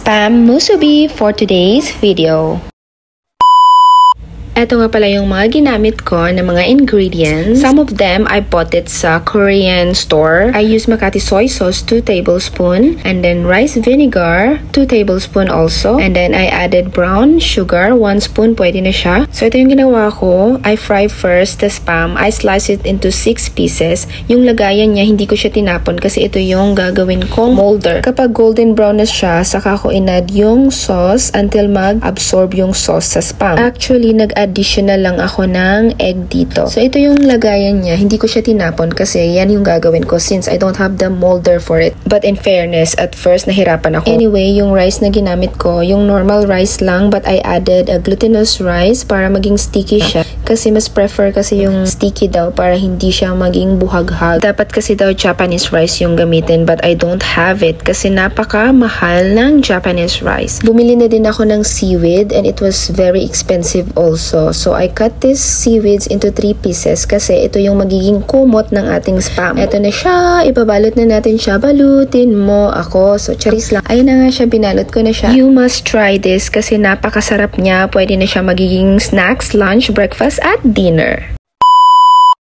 spam musubi for today's video. Ito nga pala yung mga ginamit ko na mga ingredients. Some of them, I bought it sa Korean store. I use Makati soy sauce, 2 tablespoons. And then rice vinegar, 2 tablespoons also. And then I added brown sugar, 1 spoon, pwede na siya. So ito yung ginawa ko. I fry first the spam. I slice it into 6 pieces. Yung lagayan niya, hindi ko siya tinapon kasi ito yung gagawin kong molder. Kapag golden brown na siya, saka ko inad yung sauce until mag-absorb yung sauce sa spam. Actually, additional lang ako ng egg dito. So, ito yung lagayan niya. Hindi ko siya tinapon kasi yan yung gagawin ko since I don't have the molder for it. But in fairness, at first, nahirapan ako. Anyway, yung rice na ginamit ko, yung normal rice lang but I added a glutinous rice para maging sticky siya. Kasi mas prefer kasi yung sticky daw para hindi siya maging buhaghag. Dapat kasi daw Japanese rice yung gamitin but I don't have it kasi napaka-mahal ng Japanese rice. Bumili na din ako ng seaweed and it was very expensive also. So, I cut these seaweeds into 3 pieces kasi ito yung magiging kumot ng ating spam. Ito na siya. Ibabalot na natin siya. Balutin mo ako. So, charis lang. Ayun na nga siya. Binalot ko na siya. You must try this kasi napakasarap niya. Pwede na siya magiging snacks, lunch, breakfast, at dinner.